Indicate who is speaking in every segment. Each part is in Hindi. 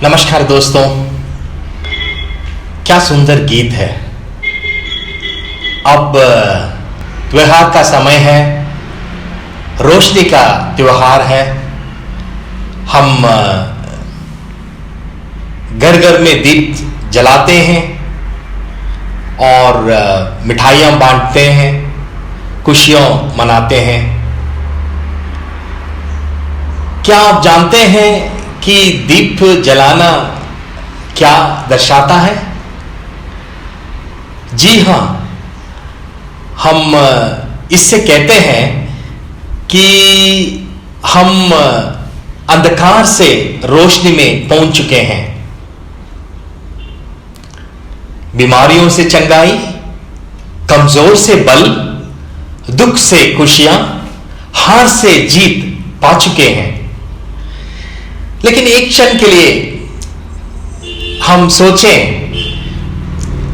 Speaker 1: नमस्कार दोस्तों, क्या सुंदर गीत है। अब त्योहार का समय है, रोशनी का त्योहार है। हम घर घर में दीप जलाते हैं और मिठाइयाँ बांटते हैं, खुशियाँ मनाते हैं। क्या आप जानते हैं कि दीप जलाना क्या दर्शाता है? जी हाँ, हम इससे कहते हैं कि हम अंधकार से रोशनी में पहुंच चुके हैं। बीमारियों से चंगाई, कमजोर से बल, दुख से खुशियां, हार से जीत पा चुके हैं। लेकिन एक क्षण के लिए हम सोचें,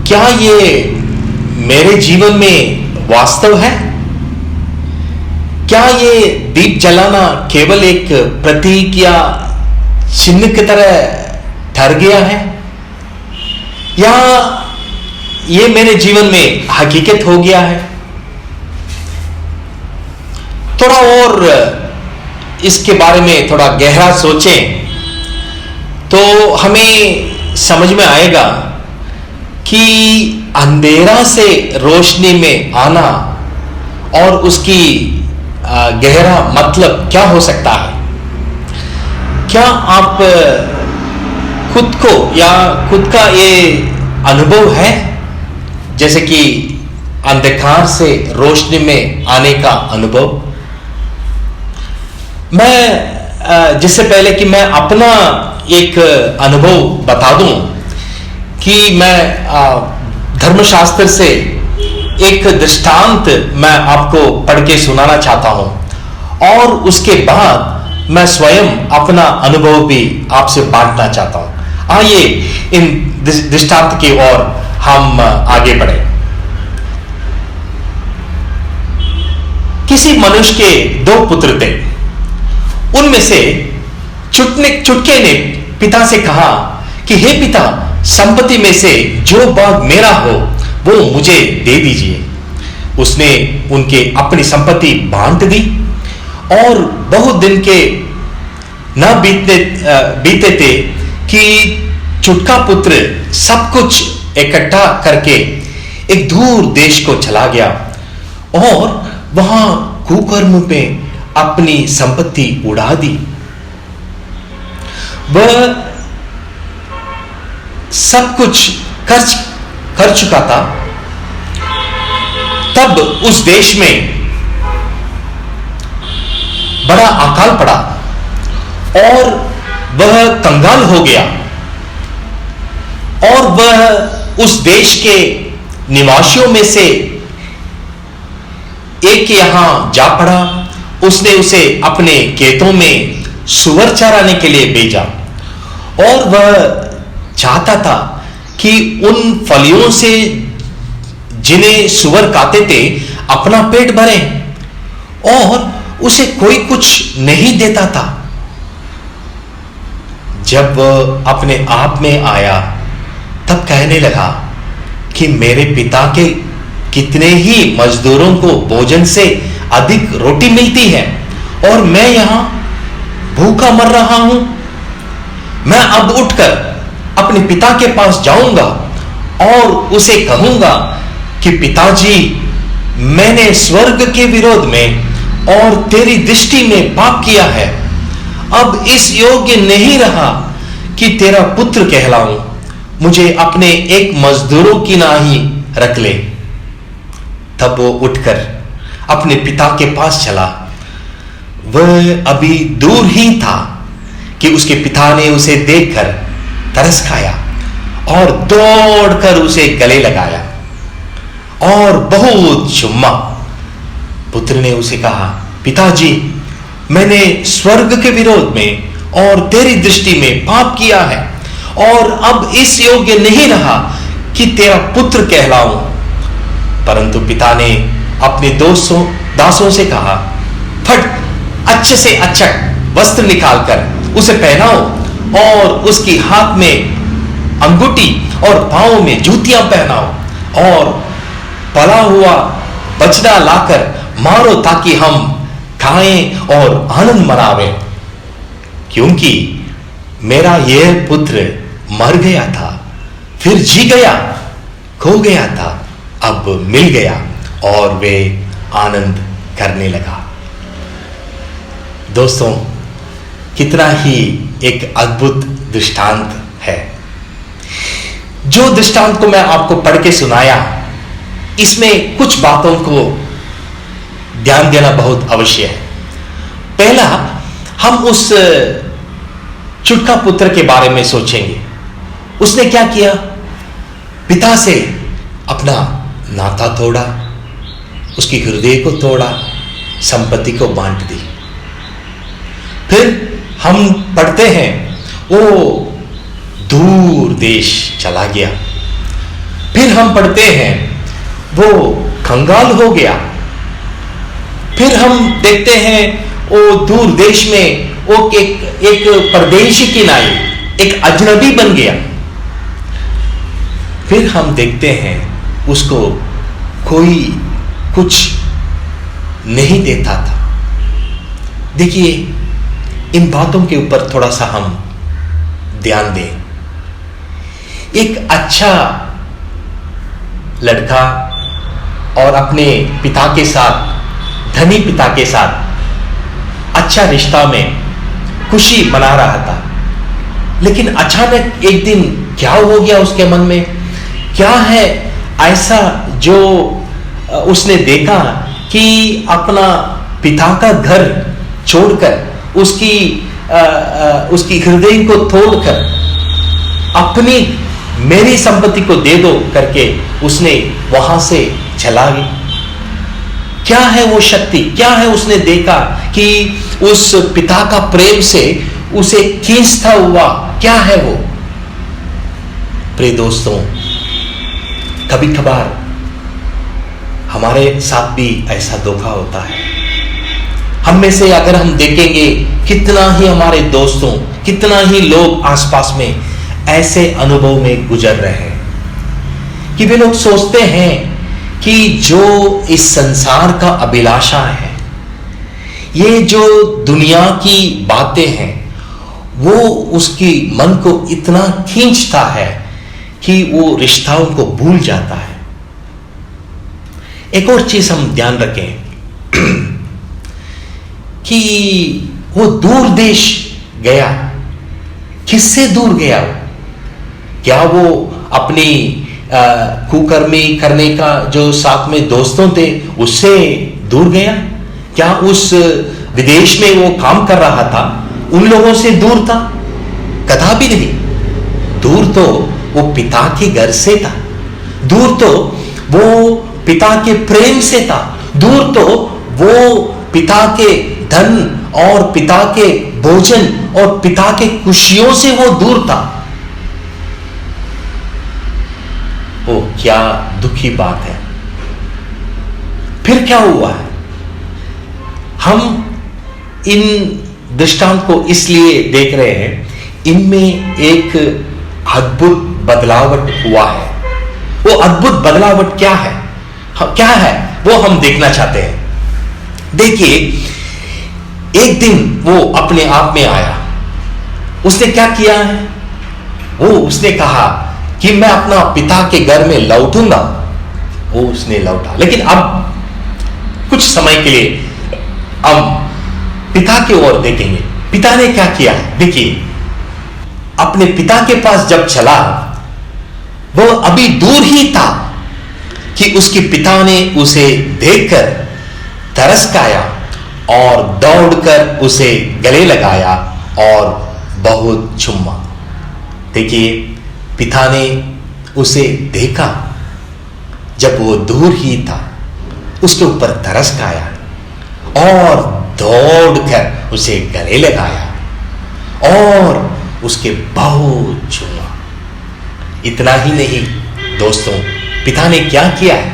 Speaker 1: क्या ये मेरे जीवन में वास्तव है? क्या ये दीप जलाना केवल एक प्रतीक या चिन्ह की तरह ठहर गया है, या ये मेरे जीवन में हकीकत हो गया है? थोड़ा और इसके बारे में थोड़ा गहरा सोचें तो हमें समझ में आएगा कि अंधेरा से रोशनी में आना और उसकी गहरा मतलब क्या हो सकता है। क्या आप खुद को या खुद का ये अनुभव है, जैसे कि अंधकार से रोशनी में आने का अनुभव? मैं जिससे पहले कि मैं अपना एक अनुभव बता दूं कि मैं धर्मशास्त्र से एक दृष्टांत मैं आपको पढ़ के सुनाना चाहता हूं और उसके बाद मैं स्वयं अपना अनुभव भी आपसे बांटना चाहता हूं। आइए इन दृष्टांत की ओर हम आगे बढ़े। किसी मनुष्य के 2 पुत्र थे। उनमें से चुटके ने पिता से कहा कि हे पिता, संपत्ति में से जो भाग मेरा हो वो मुझे दे दीजिए। उसने उनके अपनी संपत्ति बांट दी और बहुत दिन के न बीते थे कि चुटका पुत्र सब कुछ इकट्ठा करके एक दूर देश को चला गया और वहां कुकर्म में अपनी संपत्ति उड़ा दी। वह सब कुछ कर चुका था। तब उस देश में बड़ा अकाल पड़ा और वह कंगाल हो गया और वह उस देश के निवासियों में से एक यहां जा पड़ा। उसने उसे अपने खेतों में सुअर चराने के लिए भेजा और वह चाहता था कि उन फलियों से जिन्हें सुअर खाते थे अपना पेट भरे, और उसे कोई कुछ नहीं देता था। जब वह अपने आप में आया तब कहने लगा कि मेरे पिता के कितने ही मजदूरों को भोजन से अधिक रोटी मिलती है और मैं यहां भूखा मर रहा हूं। मैं अब उठकर अपने पिता के पास जाऊंगा और उसे कहूंगा कि पिताजी, मैंने स्वर्ग के विरोध में और तेरी दृष्टि में पाप किया है। अब इस योग्य नहीं रहा कि तेरा पुत्र कहलाऊं। मुझे अपने एक मजदूरों की नाही रख ले। तब वो उठकर अपने पिता के पास चला। वह अभी दूर ही था कि उसके पिता ने उसे देखकर तरस खाया और दौड़कर उसे गले लगाया और बहुत चुम्मा। पुत्र ने उसे कहा, पिताजी, मैंने स्वर्ग के विरोध में और तेरी दृष्टि में पाप किया है और अब इस योग्य नहीं रहा कि तेरा पुत्र कहलाऊं। परंतु पिता ने अपने दासों से कहा, फट अच्छे से अच्छा वस्त्र निकालकर उसे पहनाओ और उसकी हाथ में अंगूठी और पांव में जूतियां पहनाओ और पला हुआ बछड़ा लाकर मारो ताकि हम खाएं और आनंद मनावें, क्योंकि मेरा यह पुत्र मर गया था, फिर जी गया, खो गया था, अब मिल गया। और वे आनंद करने लगा। दोस्तों, कितना ही एक अद्भुत दृष्टांत है। जो दृष्टांत को मैं आपको पढ़ के सुनाया, इसमें कुछ बातों को ध्यान देना बहुत अवश्य है। पहला, हम उस चुटका पुत्र के बारे में सोचेंगे। उसने क्या किया? पिता से अपना नाता तोड़ा, उसकी हृदय को तोड़ा, संपत्ति को बांट दी। फिर हम पढ़ते हैं वो दूर देश चला गया। फिर हम पढ़ते हैं वो कंगाल हो गया। फिर हम देखते हैं वो दूर देश में वो एक परदेशी की नाई, एक अजनबी बन गया। फिर हम देखते हैं उसको कोई कुछ नहीं देता था। देखिए, इन बातों के ऊपर थोड़ा सा हम ध्यान दें। एक अच्छा लड़का और अपने पिता के साथ, धनी पिता के साथ अच्छा रिश्ता में खुशी मना रहा था, लेकिन अचानक एक दिन क्या हो गया उसके मन में? क्या है ऐसा जो उसने देखा कि अपना पिता का घर छोड़कर उसकी हृदय को तोड़कर अपनी मेरी संपत्ति को दे दो करके उसने वहां से चला गया। क्या है वो शक्ति? क्या है उसने देखा कि उस पिता का प्रेम से उसे खींचता हुआ? क्या है वो? प्रिय दोस्तों, कभी कभार हमारे साथ भी ऐसा धोखा होता है। हम में से अगर हम देखेंगे, कितना ही हमारे दोस्तों, कितना ही लोग आसपास में ऐसे अनुभव में गुजर रहे हैं कि वे लोग सोचते हैं कि जो इस संसार का अभिलाषा है, ये जो दुनिया की बातें हैं, वो उसकी मन को इतना खींचता है कि वो रिश्ताओं को भूल जाता है। एक और चीज हम ध्यान रखें कि वो दूर देश गया। किससे दूर गया वो? क्या वो अपनी कुकर्मी करने का जो साथ में दोस्तों थे उससे दूर गया? क्या उस विदेश में वो काम कर रहा था उन लोगों से दूर था? कदापि नहीं। दूर तो वो पिता के घर से था, दूर तो वो पिता के प्रेम से था, दूर तो वो पिता के धन और पिता के भोजन और पिता के खुशियों से वो दूर था। ओ क्या दुखी बात है। फिर क्या हुआ है? हम इन दृष्टांत को इसलिए देख रहे हैं, इनमें एक अद्भुत बदलावट हुआ है। वो अद्भुत बदलावट क्या है? क्या है वो हम देखना चाहते हैं। देखिए, एक दिन वो अपने आप में आया। उसने क्या किया है? वो उसने कहा कि मैं अपना पिता के घर में लौटूंगा। वो उसने लौटा, लेकिन अब कुछ समय के लिए हम पिता की ओर देखेंगे। पिता ने क्या किया है? देखिए, अपने पिता के पास जब चला, वो अभी दूर ही था कि उसके पिता ने उसे देखकर तरस खाया और दौड़कर उसे गले लगाया और बहुत चुम्मा। देखिए, पिता ने उसे देखा जब वो दूर ही था, उसके ऊपर तरस खाया और दौड़कर उसे गले लगाया और उसके बहुत चुम्मा। इतना ही नहीं दोस्तों, पिता ने क्या किया है?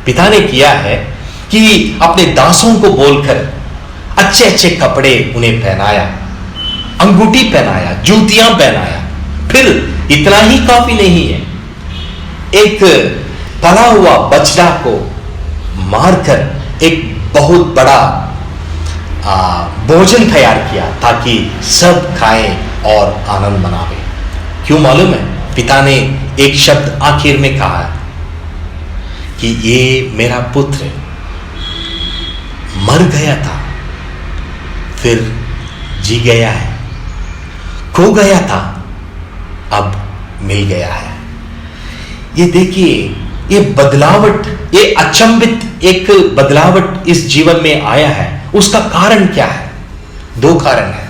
Speaker 1: पिता ने किया है कि अपने दासों को बोलकर अच्छे अच्छे कपड़े उन्हें पहनाया, अंगूठी पहनाया, जूतियां पहनाया। फिर इतना ही काफी नहीं है, एक पला हुआ बछड़ा को मारकर एक बहुत बड़ा भोजन तैयार किया ताकि सब खाएं और आनंद मनावे। क्यों मालूम है? पिता ने एक शब्द आखिर में कहा कि ये मेरा पुत्र मर गया था, फिर जी गया है, खो गया था, अब मिल गया है। ये देखिए, ये बदलावट, ये अचंभित एक बदलावट इस जीवन में आया है। उसका कारण क्या है? दो कारण है।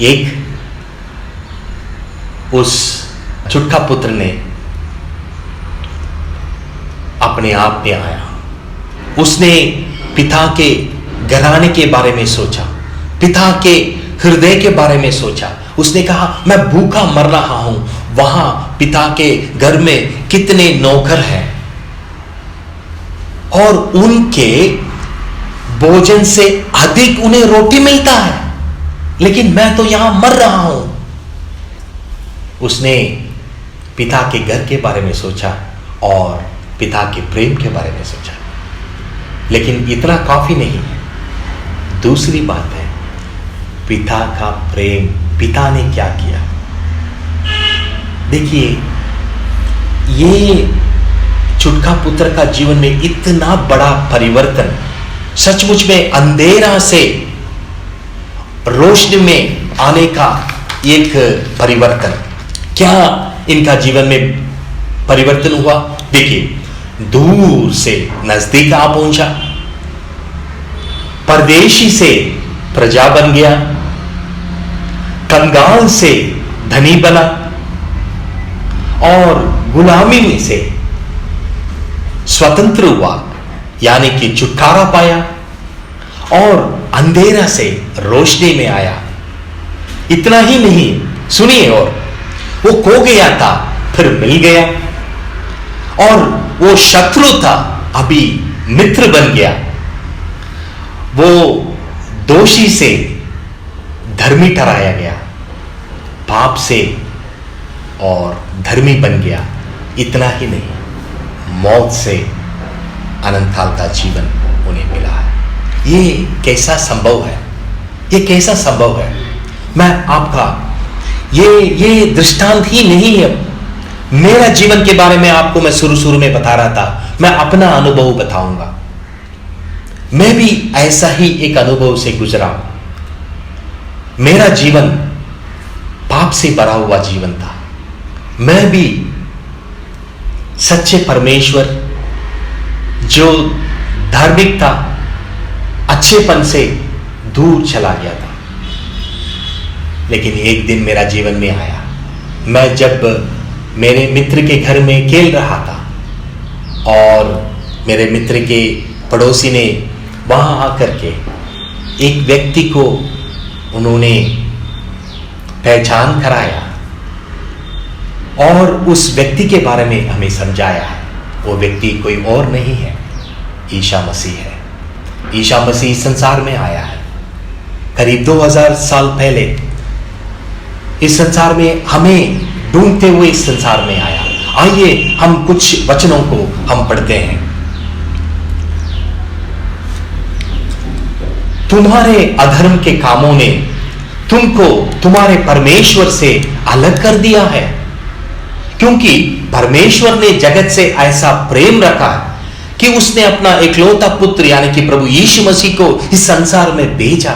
Speaker 1: एक, उस छुटका पुत्र ने अपने आप में आया, उसने पिता के घराने के बारे में सोचा, पिता के हृदय के बारे में सोचा। उसने कहा, मैं भूखा मर रहा हूं, वहां पिता के घर में कितने नौकर हैं और उनके भोजन से अधिक उन्हें रोटी मिलता है, लेकिन मैं तो यहां मर रहा हूं। उसने पिता के घर के बारे में सोचा और पिता के प्रेम के बारे में सोचा, लेकिन इतना काफी नहीं है। दूसरी बात है, पिता का प्रेम। पिता ने क्या किया? देखिए, ये छुटका पुत्र का जीवन में इतना बड़ा परिवर्तन, सचमुच में अंधेरा से रोशनी में आने का एक परिवर्तन। क्या इनका जीवन में परिवर्तन हुआ? देखिए, दूर से नजदीक आ पहुंचा, परदेशी से प्रजा बन गया, कंगाल से धनी बना और गुलामी में से स्वतंत्र हुआ, यानी कि छुटकारा पाया और अंधेरा से रोशनी में आया। इतना ही नहीं, सुनिए, और वो खो गया था, फिर मिल गया, और वो शत्रु था, अभी मित्र बन गया। वो दोषी से धर्मी ठहराया गया, पाप से और धर्मी बन गया। इतना ही नहीं, मौत से अनंत काल का जीवन उन्हें मिला है। ये कैसा संभव है? ये कैसा संभव है? मैं आपका ये दृष्टांत ही नहीं है। मेरा जीवन के बारे में आपको मैं शुरू में बता रहा था, मैं अपना अनुभव बताऊंगा। मैं भी ऐसा ही एक अनुभव से गुजरा। मेरा जीवन पाप से भरा हुआ जीवन था। मैं भी सच्चे परमेश्वर, जो धार्मिक था, अच्छेपन से दूर चला गया था। लेकिन एक दिन मेरा जीवन में आया, मैं जब मेरे मित्र के घर में खेल रहा था और मेरे मित्र के पड़ोसी ने वहां आकर के एक व्यक्ति को उन्होंने पहचान कराया और उस व्यक्ति के बारे में हमें समझाया। वो व्यक्ति कोई और नहीं है, ईसा मसीह है। ईसा मसीह इस संसार में आया है करीब 2000 साल पहले। इस संसार में हमें ढूंढते हुए इस संसार में आया। आइए हम कुछ वचनों को हम पढ़ते हैं। तुम्हारे अधर्म के कामों ने तुमको तुम्हारे परमेश्वर से अलग कर दिया है, क्योंकि परमेश्वर ने जगत से ऐसा प्रेम रखा कि उसने अपना इकलौता पुत्र यानी कि प्रभु यीशु मसीह को इस संसार में भेजा,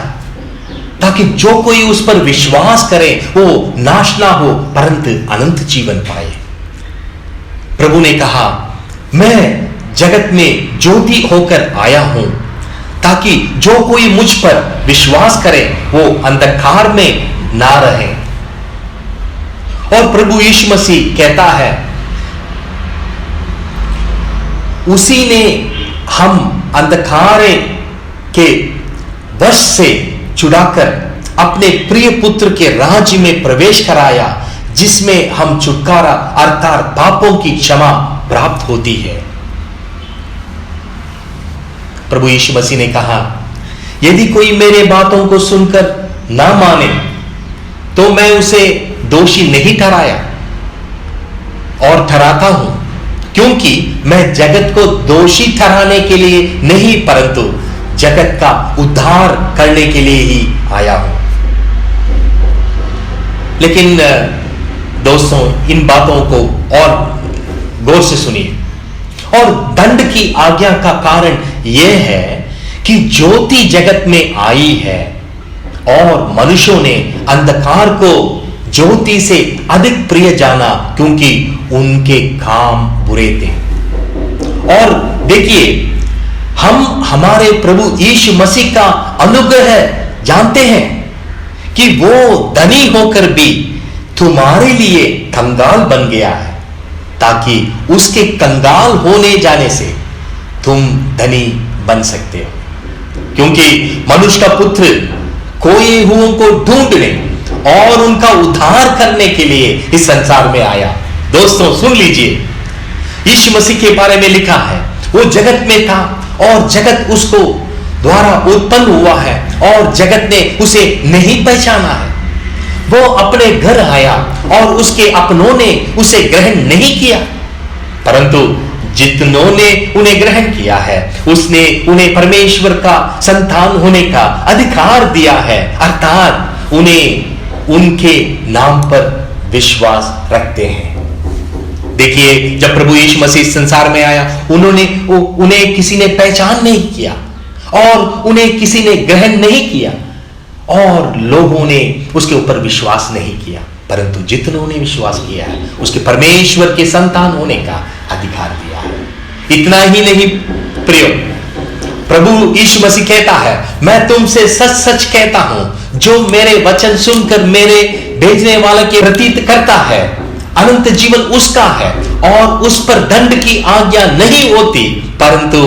Speaker 1: ताकि जो कोई उस पर विश्वास करे वो नाश ना हो परंतु अनंत जीवन पाए। प्रभु ने कहा, मैं जगत में ज्योति होकर आया हूं ताकि जो कोई मुझ पर विश्वास करे वो अंधकार में ना रहे। और प्रभु यीशु मसीह कहता है, उसी ने हम अंधकार के वश से छुड़ाकर अपने प्रिय पुत्र के राज्य में प्रवेश कराया, जिसमें हम छुटकारा अर्थात पापों की क्षमा प्राप्त होती है। प्रभु यीशु मसीह ने कहा, यदि कोई मेरे बातों को सुनकर ना माने तो मैं उसे दोषी नहीं ठहराया और ठहराता हूं, क्योंकि मैं जगत को दोषी ठहराने के लिए नहीं परंतु जगत का उद्धार करने के लिए ही आया हूं। लेकिन दोस्तों, इन बातों को और गौर से सुनिए। और दंड की आज्ञा का कारण यह है कि ज्योति जगत में आई है और मनुष्यों ने अंधकार को ज्योति से अधिक प्रिय जाना, क्योंकि उनके काम बुरे थे। और देखिए, हम हमारे प्रभु यीशु मसीह का अनुग्रह जानते हैं कि वो धनी होकर भी तुम्हारे लिए कंगाल बन गया है, ताकि उसके कंगाल होने जाने से तुम धनी बन सकते हो। क्योंकि मनुष्य का पुत्र खोए हुओं को ढूंढने और उनका उद्धार करने के लिए इस संसार में आया। दोस्तों सुन लीजिए, यीशु मसीह के बारे में लिखा है, वो जगत में था और जगत उसको द्वारा उत्पन्न हुआ है और जगत ने उसे नहीं पहचाना है। वो अपने घर आया और उसके अपनों ने उसे ग्रहण नहीं किया, परंतु जितनों ने उन्हें ग्रहण किया है उसने उन्हें परमेश्वर का संतान होने का अधिकार दिया है, अर्थात उन्हें उनके नाम पर विश्वास रखते हैं। देखिए, जब प्रभु यीशु मसीह संसार में आया, उन्हें किसी ने पहचान नहीं किया और उन्हें किसी ने ग्रहण नहीं किया और लोगों ने उसके ऊपर विश्वास नहीं किया, परंतु जितनों ने विश्वास किया है उसके परमेश्वर के संतान होने का अधिकार दिया है। इतना ही नहीं प्रियो, प्रभु यीशु मसीह कहता है, मैं तुमसे सच सच कहता हूं, जो मेरे वचन सुनकर मेरे भेजने वाले के प्रतीत करता है, अनंत जीवन उसका है और उस पर दंड की आज्ञा नहीं होती, परंतु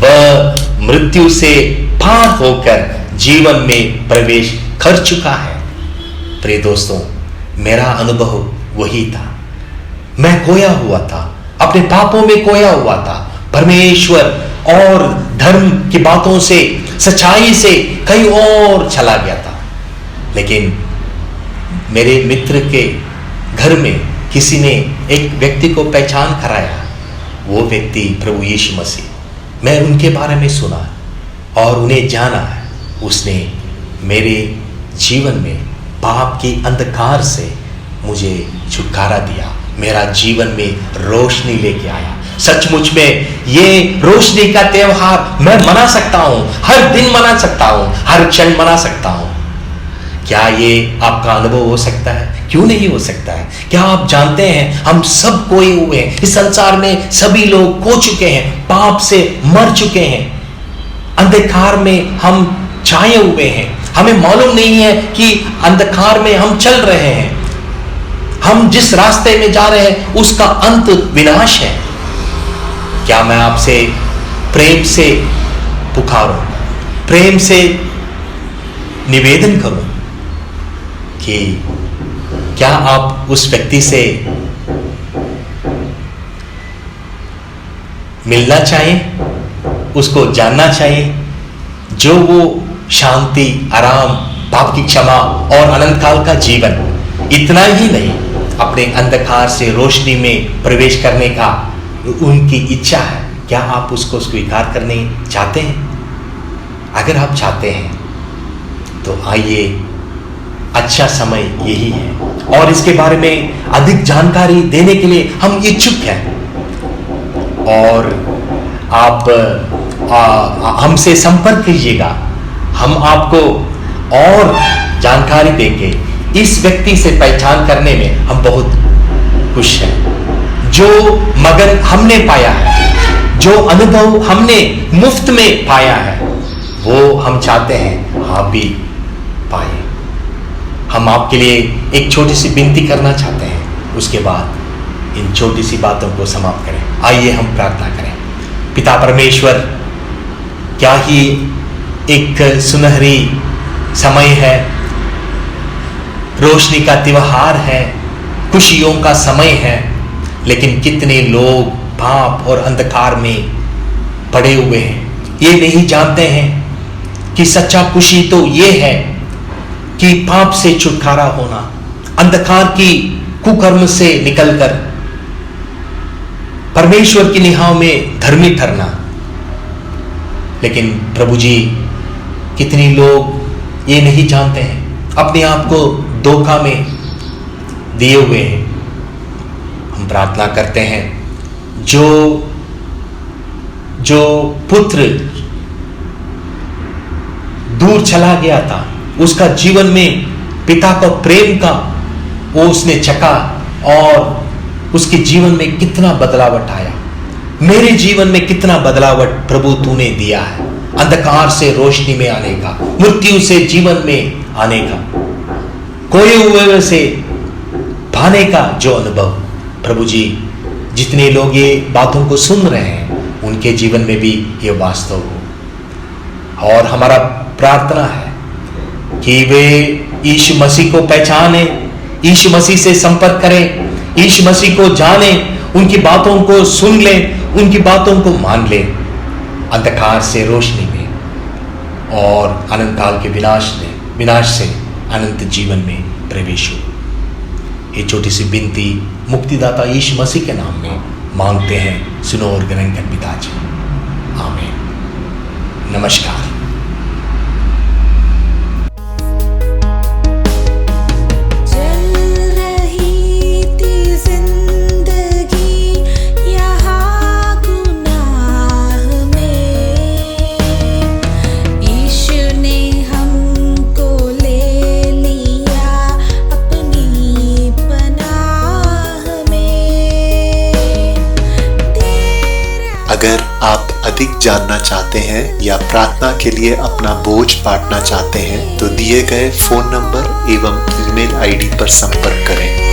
Speaker 1: वह मृत्यु से पार होकर जीवन में प्रवेश कर चुका है। प्रिय दोस्तों, मेरा अनुभव वही था। मैं खोया हुआ था, अपने पापों में खोया हुआ था, परमेश्वर और धर्म की बातों से, सच्चाई से कहीं और चला गया था। लेकिन मेरे मित्र के घर में किसी ने एक व्यक्ति को पहचान कराया, वो व्यक्ति प्रभु यीशु मसीह। मैं उनके बारे में सुना और उन्हें जाना है। उसने मेरे जीवन में पाप की अंधकार से मुझे छुटकारा दिया, मेरा जीवन में रोशनी लेके आया। सचमुच में ये रोशनी का त्योहार मैं मना सकता हूं, हर दिन मना सकता हूं, हर क्षण मना सकता हूं। क्या ये आपका अनुभव हो सकता है? क्यों नहीं हो सकता है? क्या आप जानते हैं, हम सब खोए हुए हैं। इस संसार में सभी लोग खो चुके हैं, पाप से मर चुके हैं, अंधकार में हम छाए हुए हैं। हमें मालूम नहीं है कि अंधकार में हम चल रहे हैं, हम जिस रास्ते में जा रहे हैं उसका अंत विनाश है। क्या मैं आपसे प्रेम से पुकारूं, प्रेम से निवेदन करूं कि क्या आप उस व्यक्ति से मिलना चाहें, उसको जानना चाहिए, जो वो शांति, आराम, पाप की क्षमा और अनंत काल का जीवन, इतना ही नहीं, अपने अंधकार से रोशनी में प्रवेश करने का उनकी इच्छा है। क्या आप उसको स्वीकार करने चाहते हैं? अगर आप चाहते हैं तो आइए, अच्छा समय यही है और इसके बारे में अधिक जानकारी देने के लिए हम इच्छुक हैं। और आप हमसे संपर्क कीजिएगा, हम आपको और जानकारी देंगे। इस व्यक्ति से पहचान करने में हम बहुत खुश हैं। जो मगन हमने पाया है, जो अनुभव हमने मुफ्त में पाया है, वो हम चाहते हैं आप भी पाए। हम आपके लिए एक छोटी सी विनती करना चाहते हैं, उसके बाद इन छोटी सी बातों को समाप्त करें। आइए हम प्रार्थना करें। पिता परमेश्वर, क्या ही एक सुनहरी समय है, रोशनी का त्योहार है, खुशियों का समय है, लेकिन कितने लोग पाप और अंधकार में पड़े हुए हैं। ये नहीं जानते हैं कि सच्चा खुशी तो ये है कि पाप से छुटकारा होना, अंधकार की कुकर्म से निकलकर परमेश्वर की निगाह में धर्मी ठहरना। लेकिन प्रभु जी, कितने लोग ये नहीं जानते हैं, अपने आप को धोखा में दिए हुए हैं। हम प्रार्थना करते हैं, जो पुत्र दूर चला गया था, उसका जीवन में पिता का प्रेम का वो उसने चखा और उसके जीवन में कितना बदलावट आया। मेरे जीवन में कितना बदलावट प्रभु तूने दिया है, अंधकार से रोशनी में आने का, मृत्यु से जीवन में आने का, खोए हुए से पाने का जो अनुभव। प्रभु जी, जितने लोग ये बातों को सुन रहे हैं उनके जीवन में भी ये वास्तव हो। और हमारा प्रार्थना है कि वे यीशु मसीह को पहचाने, यीशु मसीह से संपर्क करें, यीशु मसीह को जाने, उनकी बातों को सुन ले, उनकी बातों को मान ले, अंधकार से रोशनी में और अनंत काल के विनाश से अनंत जीवन में प्रवेश हो। ये छोटी सी विनती मुक्तिदाता यीशु मसीह के नाम में मांगते हैं, सुनो और ग्रहण कर पिताजी, आमीन। नमस्कार।
Speaker 2: अगर आप अधिक जानना चाहते हैं या प्रार्थना के लिए अपना बोझ बांटना चाहते हैं तो दिए गए फोन नंबर एवं ईमेल आईडी पर संपर्क करें।